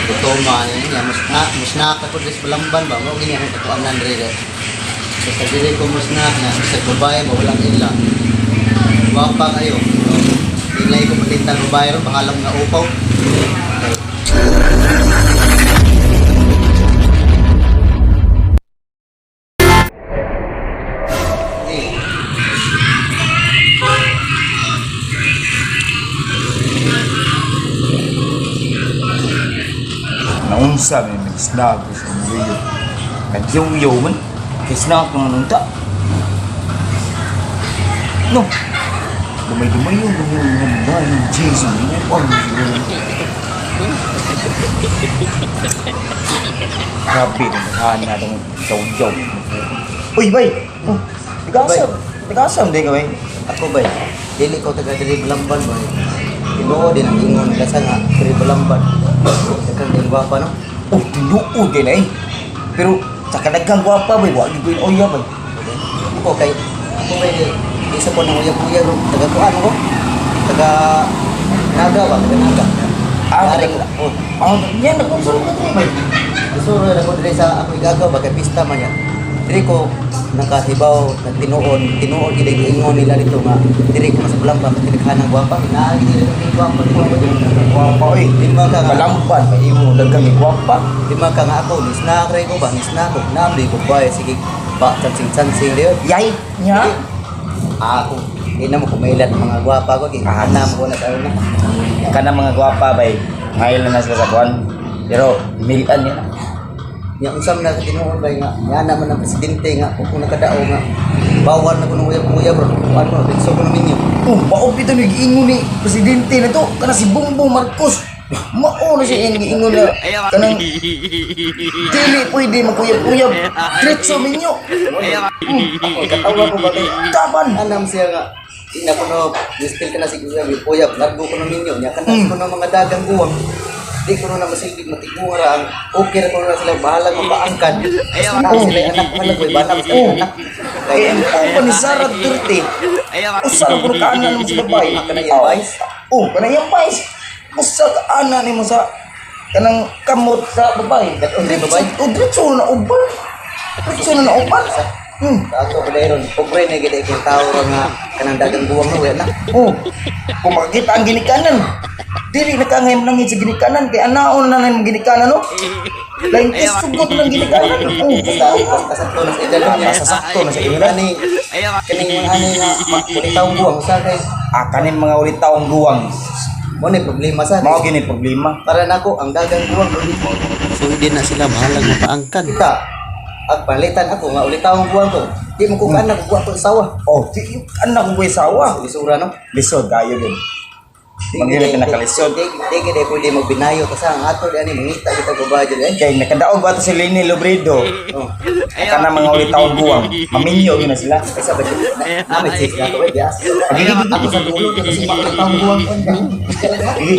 Toma niya musnak ako sa Balamban ba mo gini ang katuanan dire. Sa dire ko musnak na sa babae ba walang ila. Wapa kayo. Ilay ko patintang babae ro pangalang nga upaw. Naunsa may snack sa video. Kadyaw-yaw man. Snack ng nunta. No. Dumay-dumay yung mga ng Jason. Grabe, naghahan na itong jaw-jaw. Uy, bay! Oh, Tagasam din ka, bay. Ako ba? Dili ko taga diri Balamban ba. Tinuod din ang ingon kasi nga diri Balamban. Daghang din gwapa no. Oh, tinuod din eh. Pero sa kadaghang gwapa bay, wa gyud ko oya bay. Ako kay isa po nang uyab-uyab ro taga kuan ko. Taga Naga ba? Taga Naga. Taga oh. Yan ako sa bay. Gusto ro ako diri sa ako igagaw ba kay pista man ya. Diri ko nakahibaw nagtinuod gid ingon nila dito nga diri ko sa Balamban tinighanang gwapa inaagi nila ng gwapa Gwapa oy. di man ka nga Balamban may imo daghang gwapa. di man ka nga ako nisna kay ko ba nisna ko namli ko ba sige ba chansing diyo Yay nya. ako ina mo kumailan ang mga gwapa ko kay hanam ko na tayo na Kana mga gwapa bay. Ngayon na sila sa buwan. Pero milian yan. yang usam na tinuod ba nga nga naman ang presidente nga kung nakadao nga bawal na kuno uyab bro ano bitso ko ninyo Oh, baog ito nag-iingon ni presidente na to. Kana si Bongbong Marcos. Mao na siya ingon na kanang dili pwede magkuyab-uyab. Diretso minyo. katawa ko ba kay Taban. anam siya nga ina ko no dispel ka na siguro uyab largo ko ninyo nya kanas ko mga dagang guwang di ko na masigig matigura ang okay ra ko na sila bahala mapaangkan sila anak malagay ba na anak Kaya ang pa ni Sara Duterte. Usa ko na kaanan mo sa babae. kana yung vice Oh, kana yung vice. Usa ka ana nimo sa kanang kamot sa babae. Diretso na uban. Diretso na uban. ato padayon pobre na gid kay tao nga kanang dagang buwang no na Oh, kung makikita ang ginikanan, dili na ka ngayon nangin sa ginikanan, kaya anaon na nang ginikanan, no? Lain isugot ng ginikanan. Oh, kasakto na sa edad niya Kasakto na sa edad. kaning ani nga kung taong buwang sa kay Kanin mga ulit taong guwang. mo ni problema sa Mao gini problema. para nako ang dagang buwang so hindi na sila bahalang mapaangkan kita at palitan ako nga ulit taong buwang ko di mo ko anak buwang ko isawa Oh, di anak ko sawa. isura no Lisod kayo din. Mangyari ka nakalisod. di gid pwede magbinayo kasi ang ato di ani mangita kita ko ba dyan Kaya nakadaog ba ito si Lini Lobredo? oh Kana mga ulit taong guwang. Maminyo yun na sila. Kasi ba na may chase na ko eh bias. Ako sa dulo kasi ulit taong buwang ko. Sige.